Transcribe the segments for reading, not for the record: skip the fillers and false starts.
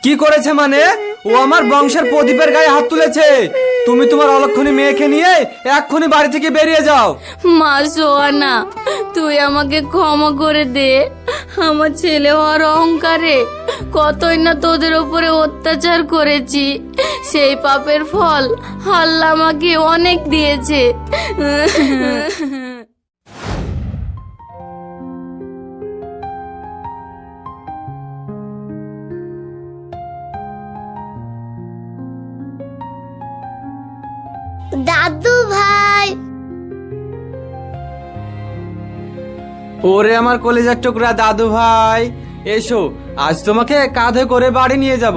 কি করেছে মানে? ও আমার বংশের প্রদীপের গায়ে হাত তুলেছে। তুমি তোমার অলক্ষণী মেয়েকে নিয়ে এক্ষুনি বাড়ি থেকে বেরিয়ে যাও। মা সোয়ানা, তুই আমাকে ক্ষমা করে দে। আমার ছেলে হওয়ার অহংকারে কতই না তোদের উপরে অত্যাচার করেছি। সেই পাপের ফল আল্লাহ আমাকে অনেক দিয়েছে। দাদু ভাই, ওরে আমার কলেজের টুকরা দাদু ভাই, এসো, আজ তোমাকে কাঁধে করে বাড়ি নিয়ে যাব।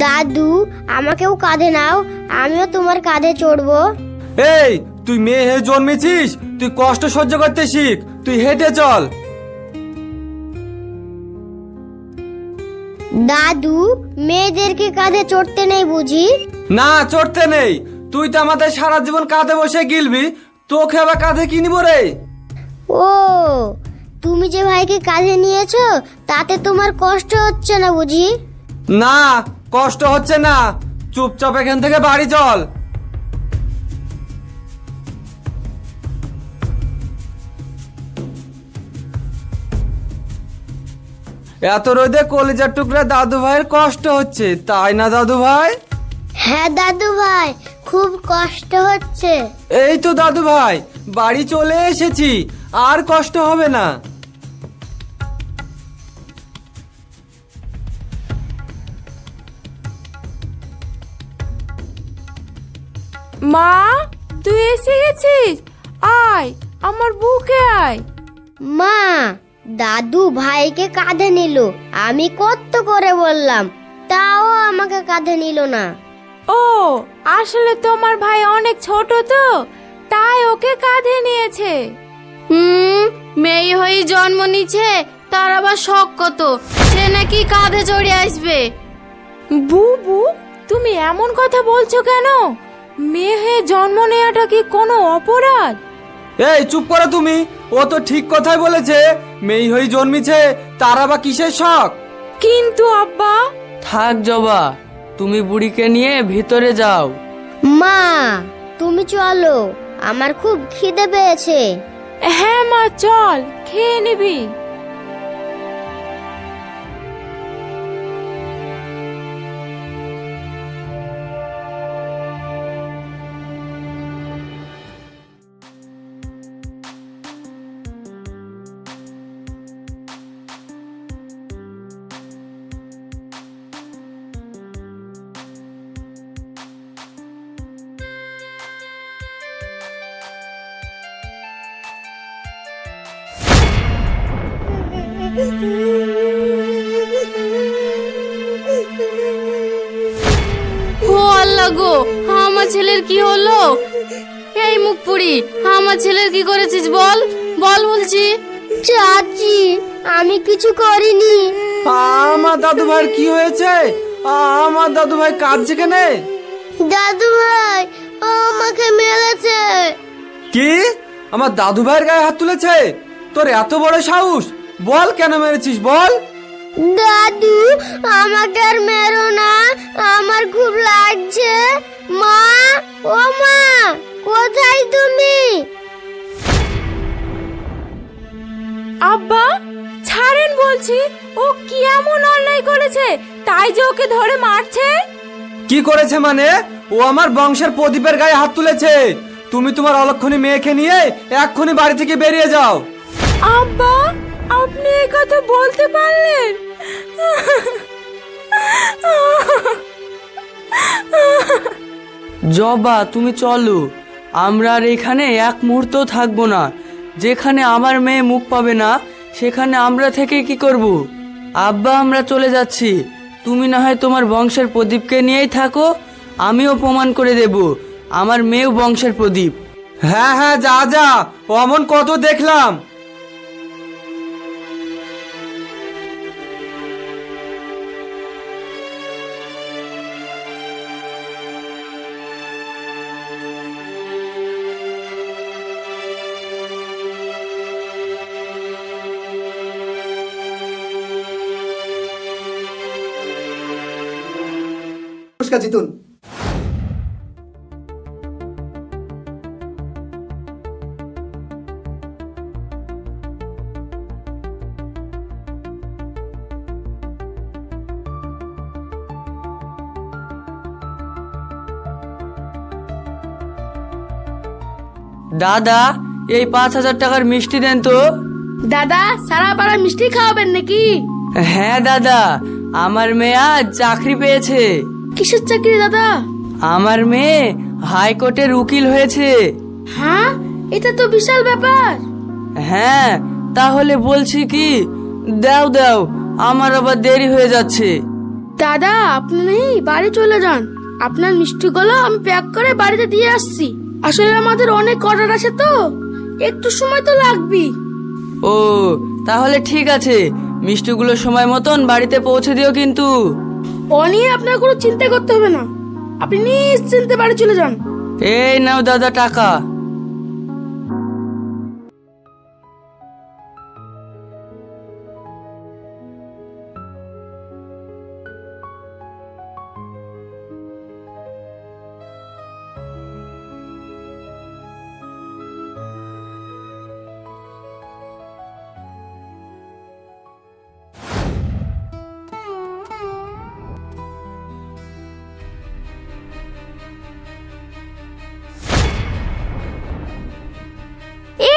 দাদু আমাকেও কাঁধে নাও, আমিও তোমার কাঁধে চড়বো। এই, তুই মেয়ে হয়ে জন্মেছিস, তুই কষ্ট সহ্য করতে শিখ। তুই হেঁটে চল। দাদু, মেয়েদেরকে কাঁধে চড়তে নেই বুঝি? না, চড়তে নেই। তুই তো আমাদের সারা জীবন কাঁধে বসে গিলবি, তোকে আবার কাঁধে কি নিব রে? ও, তুমি যে ভাইকে কাঁধে নিয়েছো তাতে তোমার কষ্ট হচ্ছে না বুঝি? না, কষ্ট হচ্ছে না। চুপচাপ এখান থেকে বাড়ি চল। এত রোদে কলিজার টুকরা দাদু ভাইয়ের কষ্ট হচ্ছে, তাই না দাদু ভাই? হ্যাঁ দাদু ভাই, খুব কষ্ট হচ্ছে। এই তো দাদু ভাই, বাড়ি চলে এসেছি, আর কষ্ট হবে না। মা, তুই এসে গেছিস? আয়, আমার বুকে আয়। মা, দাদু ভাইকে কাঁধে নিল, আমি কত করে বললাম, তাও আমাকে কাঁধে নিল না। ও, আসলে তোমার ভাই অনেক ছোট তো, তাই ওকে কাঁধে নিয়েছে। মেয়ে হয়ে জন্ম নিচ্ছে, তার আবার শখ কত, সে নাকি কাঁধে চড়ে আসবে। বুবু, তুমি এমন কথা বলছো কেন? মেয়ে হয়ে জন্ম নেওয়াটা কি কোনো অপরাধ? এই চুপ করো তুমি, ও তো ঠিক কথাই বলেছে। মেয়ে হয়ে জন্মিছে, তার আবার কিসের শখ? কিন্তু আব্বা। থাক জবা, তুমি বুড়িকে নিয়ে ভিতরে যাও। মা, তুমি চলো, আমার খুব খিদে পেয়েছে। হ্যাঁ মা, চল খেয়ে নিবি। ও আল্লাহ গো, আমার ছেলের কি হলো? এই মুখ পুরি, আমার ছেলের কি করেছিস বল, বল বলছি। চাচি, আমি কিছু করিনি। আমার দাদু ভাইয়ের কি হয়েছে? আমার দাদু ভাই কাঁদছে কেন? দাদু ভাই আমাকে মেরেছে। কি? আমার দাদু ভাইয়ের গায়ে হাত তুলেছে? তোর এত বড় সাহস! বল কেন মেরেছিস, বল। দাদু, আমাকে আর মেরো না, আমার খুব লাগছে। মা, ও মা, কোথায় তুমি? আব্বা, ছাড়েন বলছি। ও কি এমন অন্যায় করেছে তাই যে ওকে ধরে মারছে? কি করেছে মানে? ও আমার বংশের প্রদীপের গায়ে হাত তুলেছে। তুমি তোমার অলক্ষণী মেয়েকে নিয়ে এক্ষুনি বাড়ি থেকে বেরিয়ে যাও। আব্বা, আপনি এই কথা বলতে পারলেন? জবা, তুমি চলো, আমরা আর এখানে এক মুহূর্ত থাকবো না। যেখানে আমার মেয়ে মুখ পাবে না, সেখানে আমরা থেকে কি করব? আব্বা, আমরা চলে যাচ্ছি। তুমি না হয় তোমার বংশের প্রদীপকে নিয়েই থাকো, আমিও প্রমাণ করে দেব আমার মেয়েও বংশের প্রদীপ। হ্যাঁ হ্যাঁ, যা যা, অমন কত দেখলাম। ফুচকা জিতুন। দাদা, এই 5,000 টাকার মিষ্টি দেন তো। দাদা, সারা পাড়া মিষ্টি খাওয়াবেন নাকি? হ্যাঁ দাদা, আমার মেয়ে আজ চাকরি পেয়েছে। কিসের চাকরি দাদা? আমার মেয়ে হাইকোর্টের উকিল হয়েছে। হ্যাঁ, এটা তো বিশাল ব্যাপার। হ্যাঁ, তাহলে বলছি কি, দাও দাও, আমার আবার দেরি হয়ে যাচ্ছে। দাদা, আপনি বাড়ি চলে যান, আপনার মিষ্টিগুলো আমি প্যাক করে বাড়িতে দিয়ে আসছি। আসলে আমাদের অনেক অর্ডার আছে তো, একটু সময় তো লাগবে। ও, তাহলে ঠিক আছে, মিষ্টিগুলো সময় মতন বাড়িতে পৌঁছে দিও কিন্তু। ও নিয়ে আপনার কোনো চিন্তা করতে হবে না, আপনি নিশ্চিন্তে বাড়ি চলে যান। এই নাও দাদা টাকা।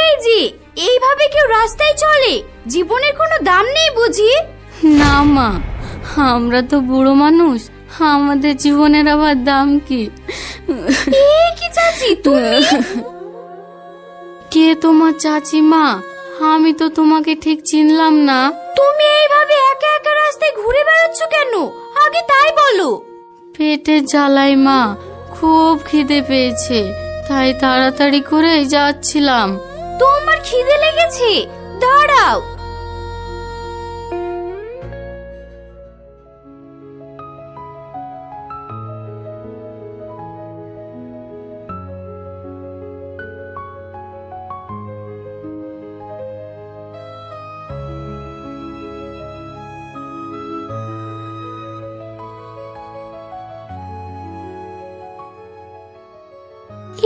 এই যে, এইভাবে কেউ রাস্তায় চলে? জীবনের কোনো দাম নেই বুঝি? না মা, আমরা তো বুড়ো মানুষ, আমাদের জীবনের আবার দাম কি? এই কি চাচি তুমি? কে তোমার চাচি মা? আমি তো তোমাকে ঠিক চিনলাম না। তুমি এইভাবে একা একা রাস্তায় ঘুরে বেড়াচ্ছ কেন? আগে তাই বলো। পেটের জ্বালাই মা, খুব খিদে পেয়েছে, তাই তাড়াতাড়ি করে যাচ্ছিলাম। তোমার খিদে লেগেছে? দাঁড়াও।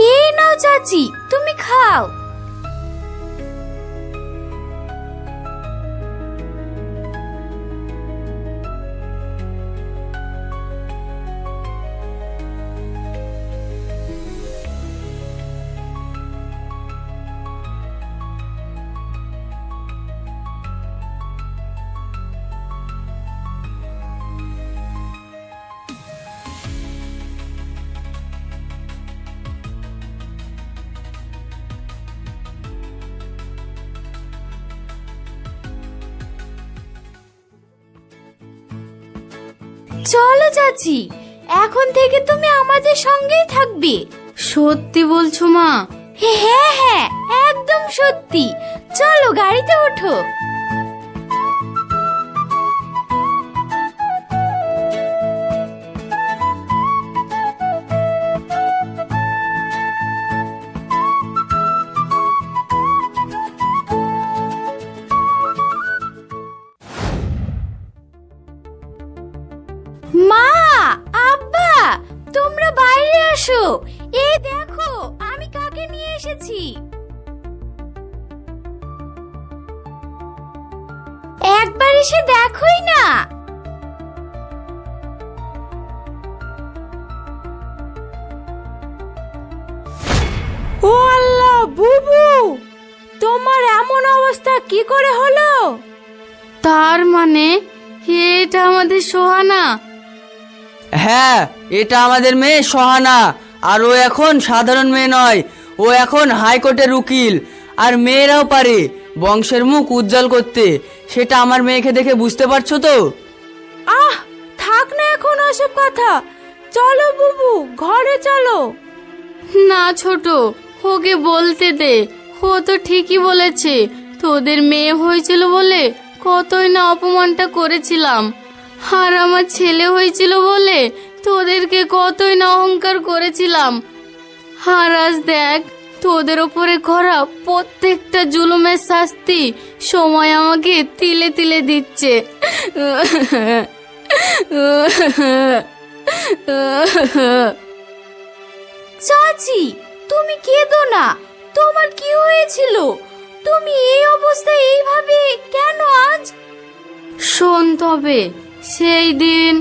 এই নাও চাচি, তুমি খাও। চলো চাচি, এখন থেকে তুমি আমাদের সঙ্গেই থাকবে। সত্যি বলছো মা? হ্যাঁ হ্যাঁ, একদম সত্যি। চলো গাড়িতে ওঠো। মা, আব্বা, তোমরা বাইরে আসো। এই দেখো আমি কাকে নিয়ে এসেছি। একবার এসে দেখোই না। ও আল্লাহ, বুবু, তোমার এমন অবস্থা কি করে হলো? তার মানে এটা আমাদের সোহানা? হ্যাঁ, এটা আমাদের মেয়ে সোহানা। আর ও এখন সাধারণ মেয়ে নয়, ও এখন হাইকোর্টের উকিল। আর মেয়েরাও পারে বংশের মুখ উজ্জ্বল করতে, সেটা আমার মেয়েকে দেখে বুঝতে পারছো তো? আহ, থাক না এখন ওসব কথা। চলো বুবু, ঘরে চলো। না ছোট, ওকে বলতে দে। ও তো ঠিকই বলেছে, তোদের মেয়ে হয়েছিল বলে কতই না অপমানটা করেছিলাম, আর আমার ছেলে হয়েছিল বলে তোদেরকে কতই না অহংকার করেছিলাম। আর আজ দেখ, তোদের ওপরে করা প্রত্যেকটা জুলুমের শাস্তি সময় আমাকে তিলে তিলে দিচ্ছে। চাচি, তুমি কেঁদো না। তোমার কি হয়েছিল? তুমি এই অবস্থায় এইভাবে কেন আজ? শোন তবে সেই দিন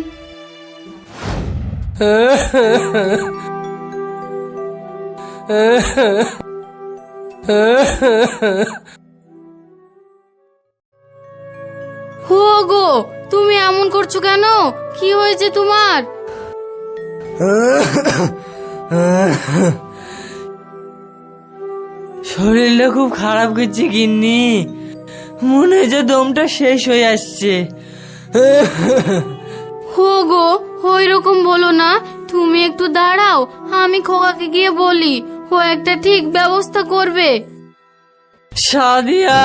হো গো, তুমি এমন করছো কেন? কি হয়েছে তোমার? শরীরটা খুব খারাপ করছে গিন্নি, মনে হচ্ছে দমটা শেষ হয়ে আসছে। হো গো, ওই রকম বলো না। তুমি একটু দাঁড়াও, আমি খোকাকে গিয়ে বলি, ও একটা ঠিক ব্যবস্থা করবে। সাদিয়া,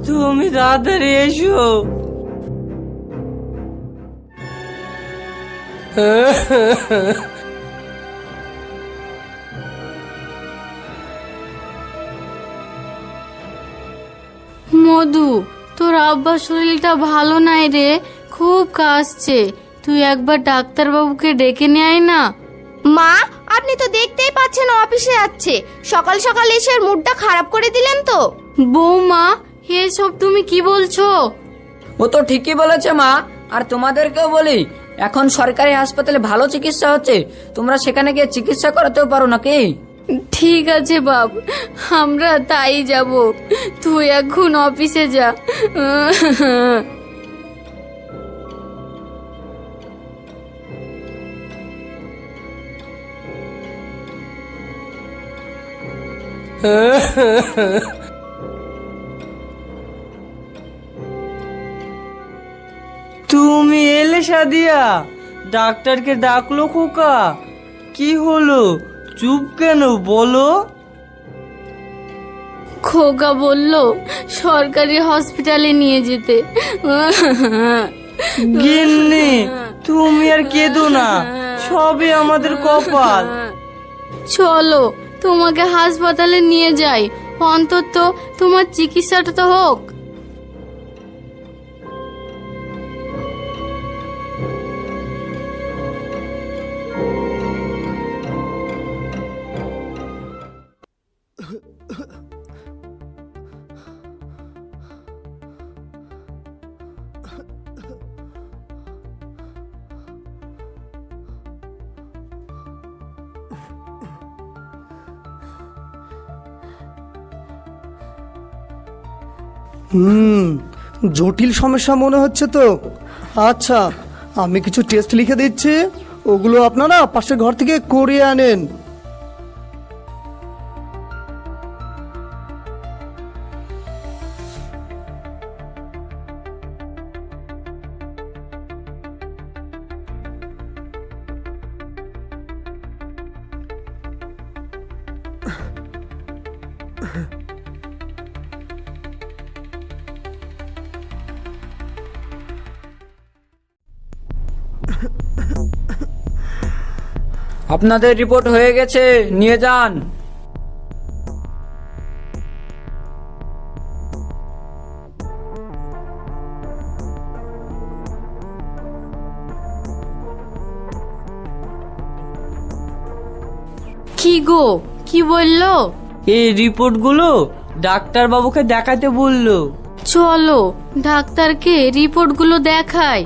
তুমি তাড়াতাড়ি এসো। মধু, তোর আব্বার শরীরটা ভালো নাই রে, খুব কাশছে। তুই একবার ডাক্তারবাবুকে ডেকে নিয়ে আয় না। মা, আপনি তো দেখতেই পাচ্ছেন অফিসে যাচ্ছে, সকাল সকাল এসে ওর মুডটা খারাপ করে দিলেন তো। বৌমা, এসব তুমি কি বলছো? ও তো ঠিকই বলেছে মা। আর তোমাদেরকেও বলি, এখন সরকারি হাসপাতালে ভালো চিকিৎসা হচ্ছে, তোমরা সেখানে গিয়ে চিকিৎসা করাতেও পারো নাকি? ঠিক আছে বাপ, আমরা তাই যাব। তুই এখন অফিসে যা। তুমি এলে সাদিয়া? ডাক্তারকে ডাকলো খোকা? কি হলো, চুপ কেন বলো? খোকা বলল সরকারি হসপিটালে নিয়ে যেতে। গিন্নি, তুমি আর কেঁদো না, সবই আমাদের কপাল। চলো, তোমাকে হাসপাতালে নিয়ে যাই, অন্তত তোমার চিকিৎসাটা তো হোক। জটিল সমস্যা মনে হচ্ছে তো। আচ্ছা, আমি কিছু টেস্ট লিখে দিচ্ছি, ওগুলো আপনারা পাশের ঘর থেকে করিয়ে আনেন। আপনাদের রিপোর্ট হয়ে গেছে, নিয়ে যান। কি গো, কি বললো? এই রিপোর্টগুলো ডাক্তারবাবুকে দেখাতে বললো। চলো ডাক্তারকে রিপোর্টগুলো দেখাই।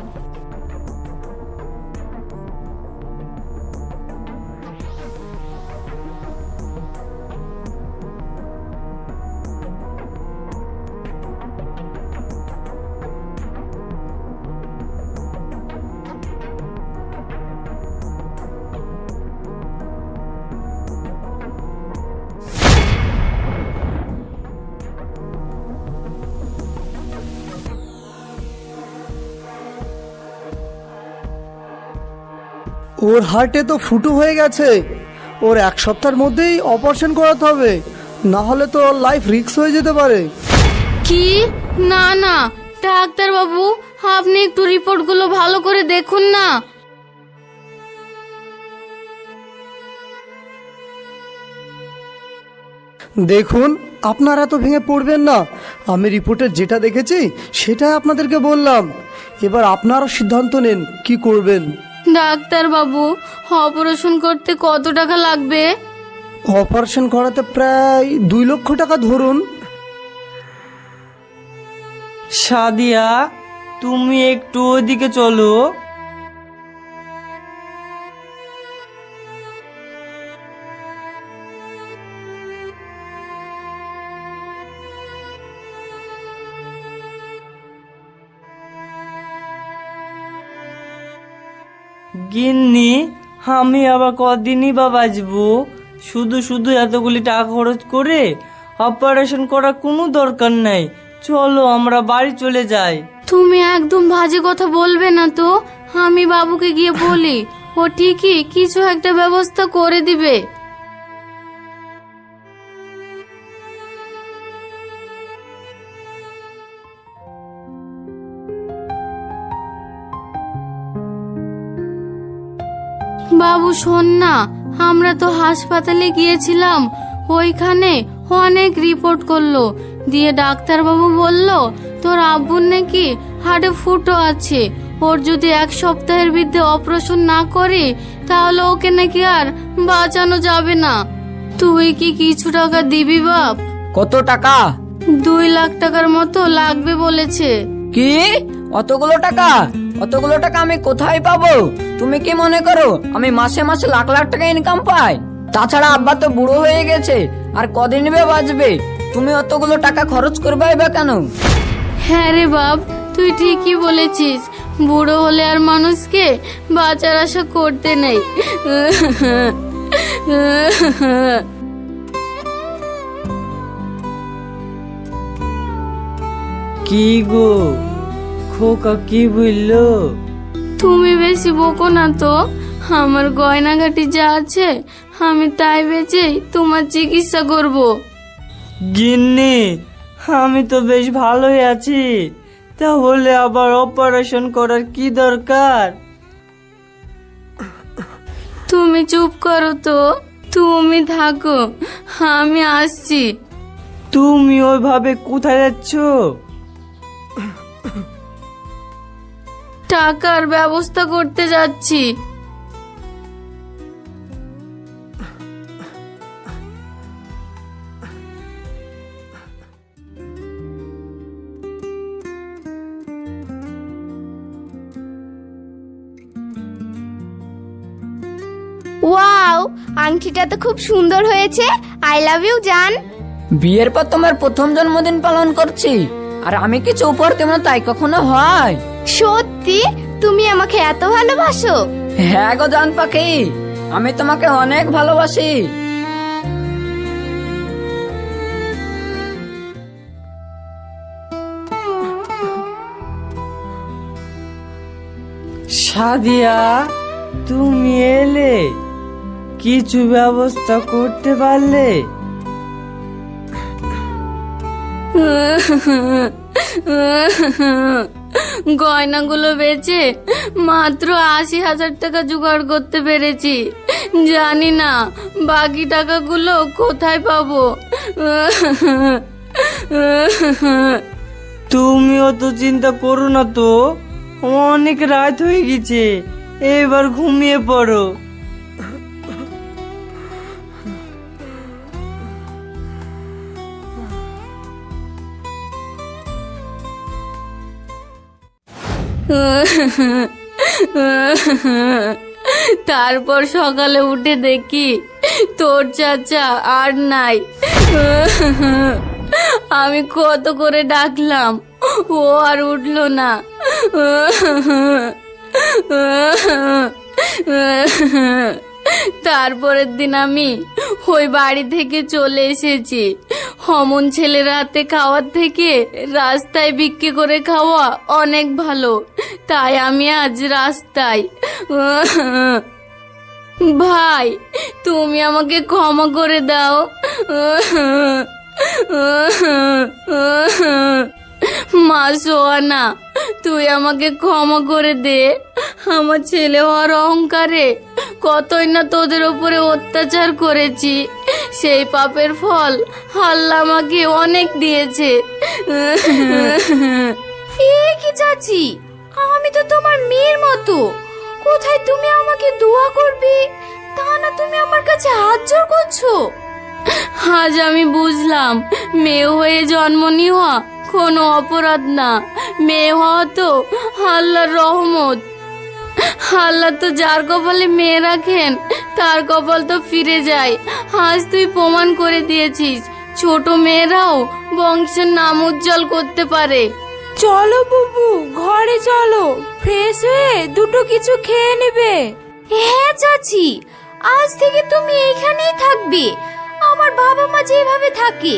ওর হার্টে তো ফুটো হয়ে গেছে, ওর 1 সপ্তাহের মধ্যেই অপারেশন করাতে হবে, না হলে তো ওর লাইফ রিস্ক হয়ে যেতে পারে। কি? না না ডাক্তার বাবু, আপনি একটু রিপোর্টগুলো ভালো করে দেখুন না। দেখুন, আপনারা তো ভেঙে পড়বেন না, আমি রিপোর্টে যেটা দেখেছি সেটাই আপনাদেরকে বললাম। এবার আপনারা সিদ্ধান্ত নেন কি করবেন। ডাক্তার বাবু, অপারেশন করতে কত টাকা লাগবে? অপারেশন করাতে প্রায় 2 লক্ষ টাকা ধরুন। সাদিয়া, তুমি একটু ওইদিকে চলো। গিন্নি, আমি আবার কদিনই বা বাঁচবো? শুধু শুধু এতগুলি টাকা খরচ করে অপারেশন করার কোনো দরকার নেই। চলো আমরা বাড়ি চলে যাই। তুমি একদম বাজে কথা বলবে না তো। আমি বাবুকে গিয়ে বলি, ও ঠিকই কিছু একটা ব্যবস্থা করে দিবে। বাবু শোন না, আমরা তো হাসপাতালে গিয়েছিলাম, ওইখানে অনেক রিপোর্ট করলো, দিয়ে ডাক্তারবাবু বলল তোর আব্বুর নাকি হাড়ে ফুটো আছে, ওর যদি 1 সপ্তাহের ভিতরে অপারেশন না করে তাহলে ওকে নাকি আর বাঁচানো যাবে না। তুই কি কিছু টাকা দিবি বাপ? কত টাকা? 2 লাখ টাকার মতো লাগবে বলেছে। কি? অতগুলো টাকা? অতগুলো টাকা আমি কোথায় পাবো? তুমি কি মনে করো আমি মাসে মাসে লাখ লাখ টাকা ইনকাম পাই? তাছাড়া আব্বা তো বুড়ো হয়ে গেছে, আর কদিন বে বাঁচবে? তুমি অতগুলো টাকা খরচ করবে বা কেন? হ্যাঁ রে বাপ, তুই ঠিকই বলেছিস, বুড়ো হলে আর মানুষকে বাঁচার আশা করতে নেই। কি গো খোকা, কি বললো? তুমি বেশি বকো না তো, আমার গয়নাগাটি যা আছে আমি তাই বেচেই তোমার চিকিৎসা করব। গিন্নি, আমি তো বেশ ভালোই আছি, তাহলে আবার অপারেশন করার কি দরকার? তুমি চুপ করো তো, তুমি থাকো, আমি আসছি। তুমি ওইভাবে কোথায় যাচ্ছ? টাকার ব্যবস্থা করতে যাচ্ছি। ওয়াও, আংটিটা তো খুব সুন্দর হয়েছে। আই লাভ ইউ জান। বিয়ের পর তোমার প্রথম জন্মদিন পালন করছি, আর আমি কিছু উপহার দেব না তাই কখনো হয়? সত্যি তুমি আমাকে এত ভালোবাসো? হ্যাঁ গো জান পাখি, আমি তোমাকে অনেক ভালোবাসি। সাদিয়া, তুমি এলে, কিছু ব্যবস্থা করতে পারলে? গয়নাগুলো বেচে মাত্র 80,000 টাকা জোগাড় করতে পেরেছি, জানি না বাকি টাকাগুলো কোথায় পাবো। তুমিও তো চিন্তা করো না তো, অনেক রাত হয়ে গেছে, এবার ঘুমিয়ে পড়ো। তারপর সকালে উঠে দেখি তোর চাচা আর নাই। আমি কত করে ডাকলাম, ও আর উঠলো না। তারপরের দিন আমি ওই বাড়ি থেকে চলে এসেছি। অমন ছেলের হাতে খাওয়ার থেকে রাস্তায় বিক্রি করে খাওয়া অনেক ভালো, তাই আমি আজ রাস্তায়। ভাই, তুমি আমাকে ক্ষমা করে দাও। মা সোয়ানা, তুই আমাকে ক্ষমা করে দে। আমার ছেলে হওয়ার অহংকারে কতই না তোদের উপরে অত্যাচার করেছি, সেই পাপের ফল আল্লাহ আমাকে অনেক দিয়েছে। কি চাচি, আমি তো তোমার মেয়ের মতো, কোথায় তুমি আমাকে দোয়া করবে, তা না তুমি আমার কাছে হাত জোড় করছো। আজ আমি বুঝলাম মেয়ে হয়ে জন্ম নেওয়া কোনো অপরাধ না, মেয়ে হওয়া তো আল্লাহর রহমত। আল্লাহ তো যার কপালে মেয়ে রাখেন তার কপাল তো ফিরে যায়। আজ তুই প্রমাণ করে দিয়েছিস ছোট মেয়েরাও বংশের নাম উজ্জ্বল করতে পারে। চলো বুবু, ঘরে চলো, ফ্রেশ হয়ে দুটো কিছু খেয়ে নেবে। হ্যাঁ চাচি, আজ থেকে তুমি এইখানেই থাকবে, আমার বাবা মা যেভাবে থাকে